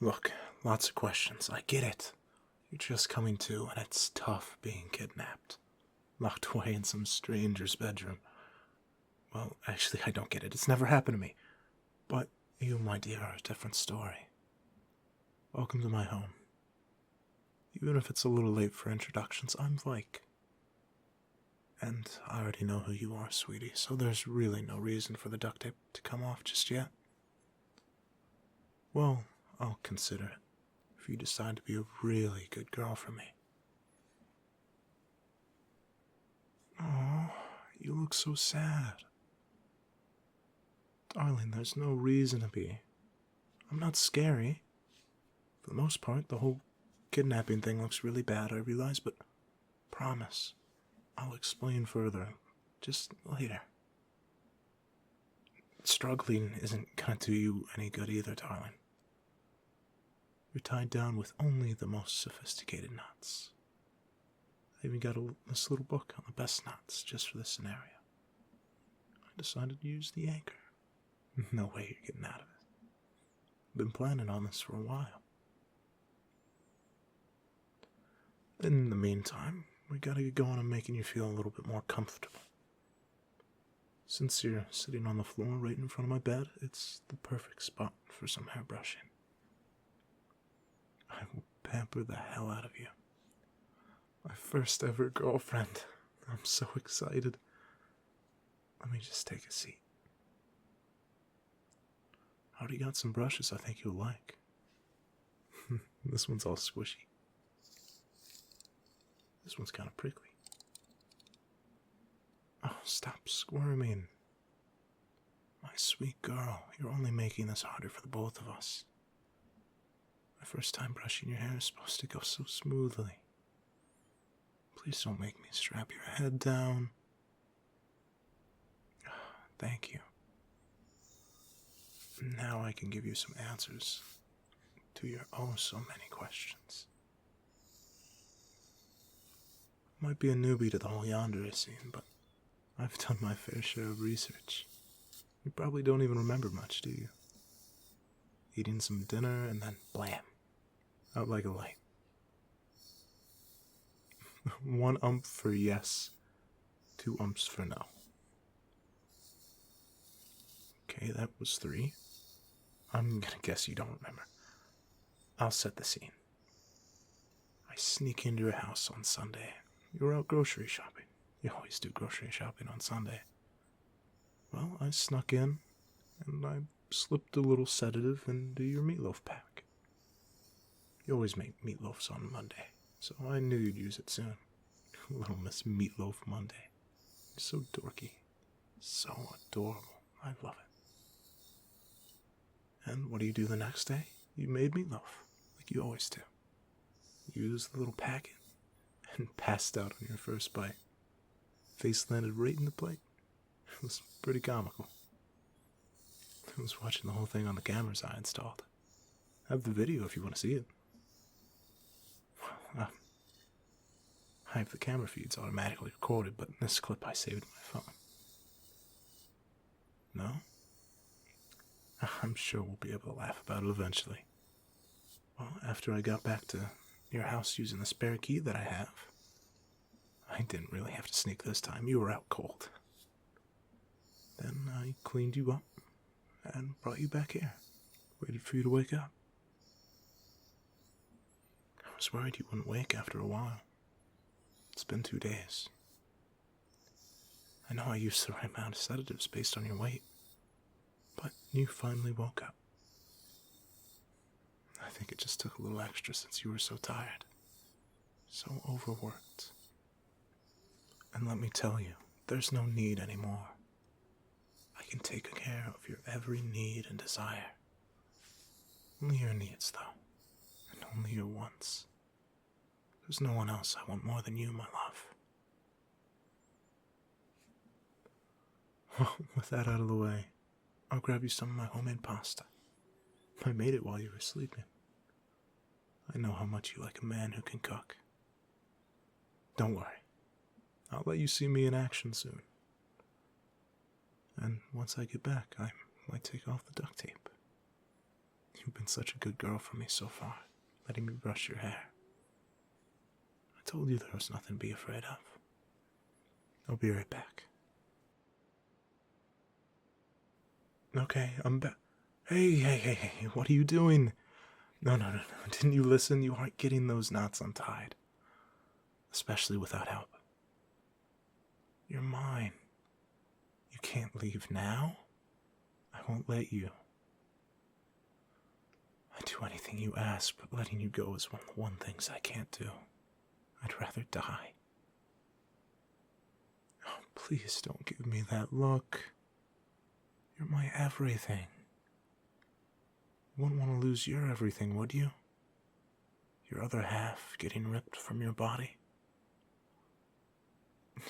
Look, lots of questions. I get it. You're just coming to, and it's tough being kidnapped. Locked away in some stranger's bedroom. Well, actually, I don't get it. It's never happened to me. But you, my dear, are a different story. Welcome to my home. Even if it's a little late for introductions, I'm Vike. And I already know who you are, sweetie, so there's really no reason for the duct tape to come off just yet. Well, I'll consider it if you decide to be a really good girl for me. Oh, you look so sad. Darling, there's no reason to be. I'm not scary. For the most part, the whole kidnapping thing looks really bad, I realize, but promise, I'll explain further, just later. Struggling isn't gonna do you any good either, darling. You're tied down with only the most sophisticated knots. I even got this little book on the best knots just for this scenario. I decided to use the anchor. No way you're getting out of it. Been planning on this for a while. In the meantime, we gotta get going on making you feel a little bit more comfortable. Since you're sitting on the floor right in front of my bed, it's the perfect spot for some hair brushing. I will pamper the hell out of you. My first ever girlfriend. I'm so excited. Let me just take a seat. I already got some brushes I think you'll like. This one's all squishy. This one's kind of prickly. Oh, stop squirming. My sweet girl, you're only making this harder for the both of us. My first time brushing your hair is supposed to go so smoothly. Please don't make me strap your head down. Thank you. Now I can give you some answers to your oh so many questions. Might be a newbie to the whole Yandere scene, but I've done my fair share of research. You probably don't even remember much, do you? Eating some dinner and then blam, out like a light. 1 ump for yes, 2 umps for no. Okay, that was 3. I'm gonna guess you don't remember. I'll set the scene. I sneak into your house on Sunday. You were out grocery shopping. You always do grocery shopping on Sunday. Well, I snuck in, and I slipped a little sedative into your meatloaf pack. You always make meatloafs on Monday, so I knew you'd use it soon. Little Miss Meatloaf Monday. So dorky. So adorable. I love it. And what do you do the next day? You made meatloaf, like you always do. You used the little packet and passed out on your first bite. Face landed right in the plate. It was pretty comical. I was watching the whole thing on the cameras I installed. I have the video if you want to see it. I have the camera feeds automatically recorded, but in this clip I saved my phone. No? I'm sure we'll be able to laugh about it eventually. Well, after I got back to your house using the spare key that I have, I didn't really have to sneak this time. You were out cold. Then I cleaned you up and brought you back here. Waited for you to wake up. I was worried you wouldn't wake after a while. It's been 2 days. I know I used the right amount of sedatives based on your weight, but you finally woke up. I think it just took a little extra since you were so tired, so overworked. And let me tell you, there's no need anymore. I can take care of your every need and desire. Only your needs, though, and only your wants. There's no one else I want more than you, my love. With that out of the way, I'll grab you some of my homemade pasta. I made it while you were sleeping. I know how much you like a man who can cook. Don't worry. I'll let you see me in action soon. And once I get back, I might take off the duct tape. You You've been such a good girl for me so far, letting me brush your hair. I told you there was nothing to be afraid of. I'll be right back. Okay, I'm back. Hey, what are you doing? No. Didn't you listen? You aren't getting those knots untied. Especially without help. You're mine. You can't leave now. I won't let you. I'd do anything you ask, but letting you go is one of the one things I can't do. I'd rather die. Oh, please don't give me that look. You're my everything. You wouldn't want to lose your everything, would you? Your other half getting ripped from your body?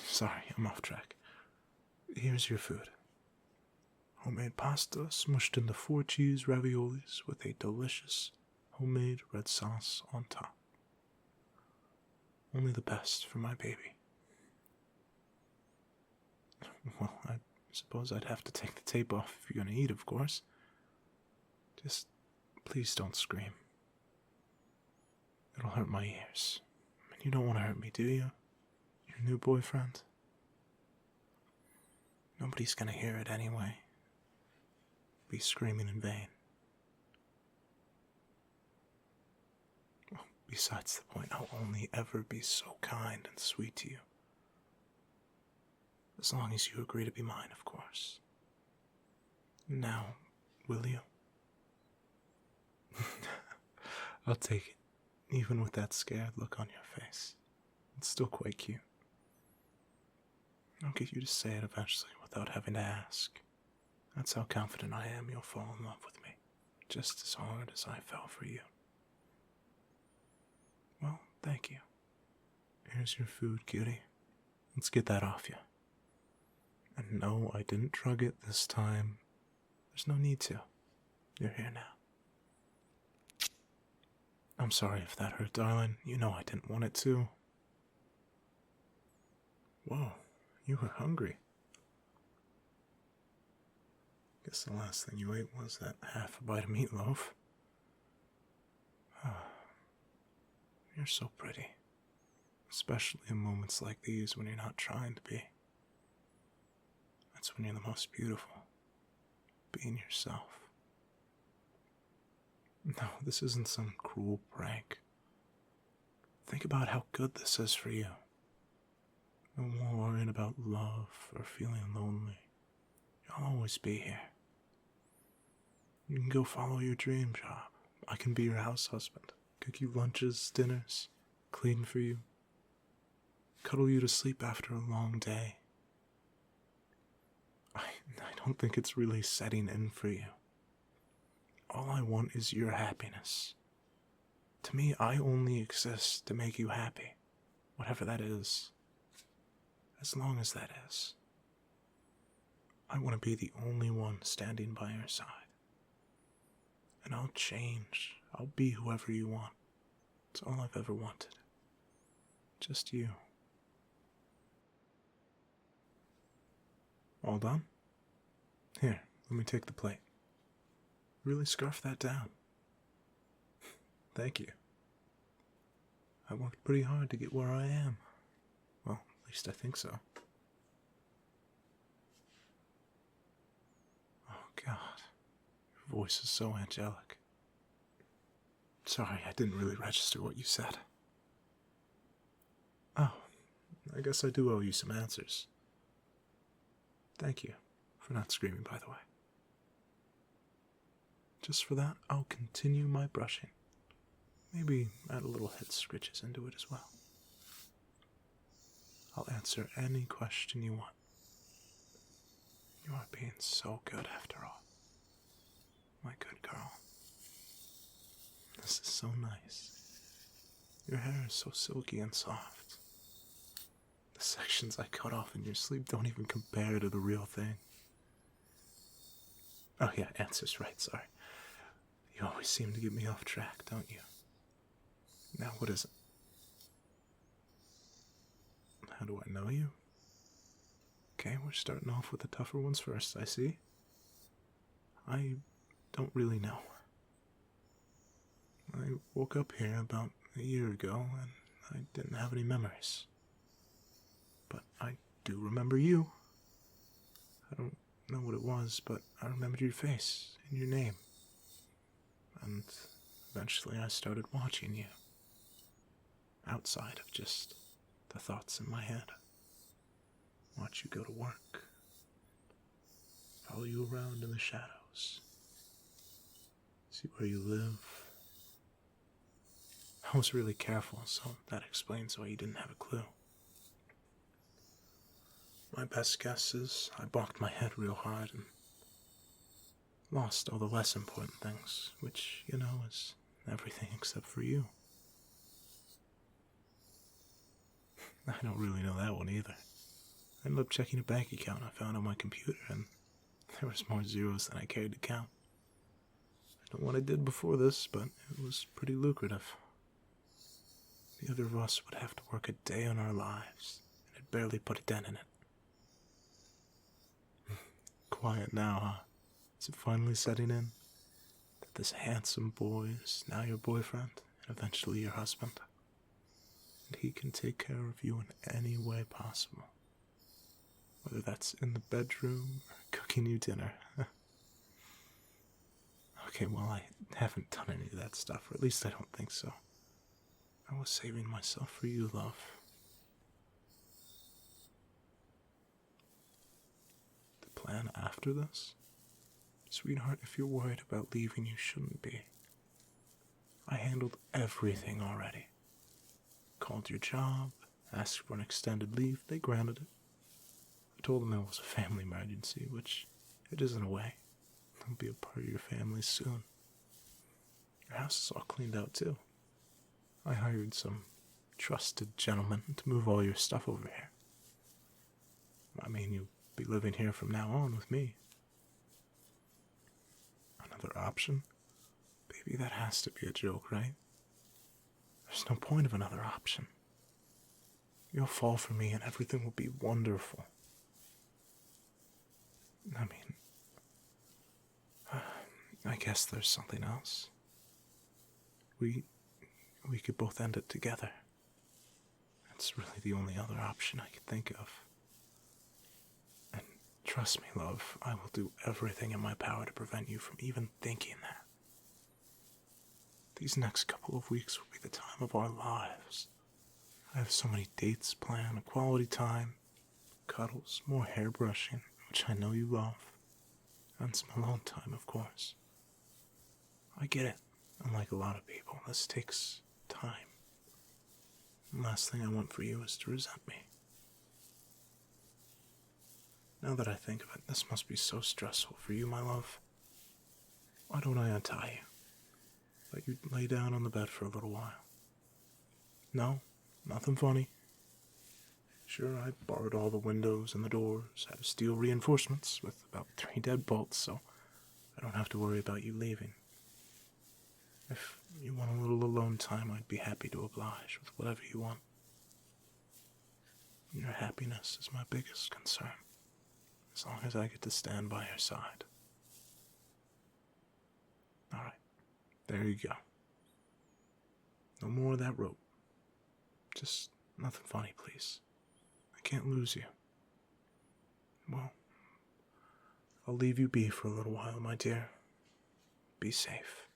Sorry, I'm off track. Here's your food. Homemade pasta smushed into 4 cheese raviolis with a delicious homemade red sauce on top. Only the best for my baby. Well, I suppose I'd have to take the tape off if you're gonna eat, of course. Just please don't scream. It'll hurt my ears. And you don't want to hurt me, do you? Your new boyfriend? Nobody's gonna hear it anyway. Be screaming in vain. Well, besides the point, I'll only ever be so kind and sweet to you. As long as you agree to be mine, of course. Now, will you? I'll take it, even with that scared look on your face. It's still quite cute. I'll get you to say it eventually without having to ask. That's how confident I am you'll fall in love with me, just as hard as I fell for you. Well, thank you. Here's your food, cutie. Let's get that off you. And no, I didn't drug it this time. There's no need to. You're here now. I'm sorry if that hurt, darling. You know I didn't want it to. Whoa, you were hungry. Guess the last thing you ate was that half a bite of meatloaf. You're so pretty. Especially in moments like these when you're not trying to be. That's when you're the most beautiful. Being yourself. No, this isn't some cruel prank. Think about how good this is for you. No more worrying about love or feeling lonely. I'll always be here. You can go follow your dream job. I can be your house husband. Cook you lunches, dinners, clean for you. Cuddle you to sleep after a long day. I don't think it's really setting in for you. All I want is your happiness. To me, I only exist to make you happy. Whatever that is. As long as that is. I want to be the only one standing by your side. And I'll change. I'll be whoever you want. It's all I've ever wanted. Just you. All done? Here, let me take the plate. Really scarf that down. Thank you. I worked pretty hard to get where I am. Well, at least I think so. Oh, God. Your voice is so angelic. Sorry, I didn't really register what you said. Oh, I guess I do owe you some answers. Thank you for not screaming, by the way. Just for that, I'll continue my brushing. Maybe add a little head scratches into it as well. I'll answer any question you want. You are being so good after all. My good girl. This is so nice. Your hair is so silky and soft. The sections I cut off in your sleep don't even compare to the real thing. Oh yeah, answer's right, sorry. You always seem to get me off track, don't you? Now what is it? How do I know you? Okay, we're starting off with the tougher ones first, I see. I don't really know. woke up here about a year ago, and I didn't have any memories. But I do remember you. I don't know what it was, but I remembered your face and your name. And eventually I started watching you. Outside of just the thoughts in my head. Watch you go to work. Follow you around in the shadows. See where you live. I was really careful, so that explains why you didn't have a clue. My best guess is I bonked my head real hard and lost all the less important things, which, is everything except for you. I don't really know that one either. I ended up checking a bank account I found on my computer, and there was more zeros than I cared to count. I don't know what I did before this, but it was pretty lucrative. Neither of us would have to work a day in our lives, and it barely put a dent in it. Quiet now, huh? Is it finally setting in? That this handsome boy is now your boyfriend, and eventually your husband? And he can take care of you in any way possible. Whether that's in the bedroom or cooking you dinner. Okay, well, I haven't done any of that stuff, or at least I don't think so. I was saving myself for you, love. The plan after this? Sweetheart, if you're worried about leaving, you shouldn't be. I handled everything already. Called your job, asked for an extended leave, they granted it. I told them it was a family emergency, which it is in a way. I'll be a part of your family soon. Your house is all cleaned out too. I hired some trusted gentleman to move all your stuff over here. I mean, you'll be living here from now on with me. Another option? Baby, that has to be a joke, right? There's no point of another option. You'll fall for me and everything will be wonderful. I mean, I guess there's something else. We could both end it together. That's really the only other option I could think of. And trust me, love, I will do everything in my power to prevent you from even thinking that. These next couple of weeks will be the time of our lives. I have so many dates planned, quality time, cuddles, more hair brushing, which I know you love, and some alone time, of course. I get it. Unlike a lot of people, this takes time. The last thing I want for you is to resent me. Now that I think of it, this must be so stressful for you, my love. Why don't I untie you? Let you lay down on the bed for a little while. No, nothing funny. Sure, I barred all the windows and the doors, had to steal reinforcements with about 3 deadbolts, so I don't have to worry about you leaving. If you want a little alone time, I'd be happy to oblige with whatever you want. Your happiness is my biggest concern, as long as I get to stand by your side. Alright, there you go. No more of that rope. Just nothing funny, please. I can't lose you. Well, I'll leave you be for a little while, my dear. Be safe.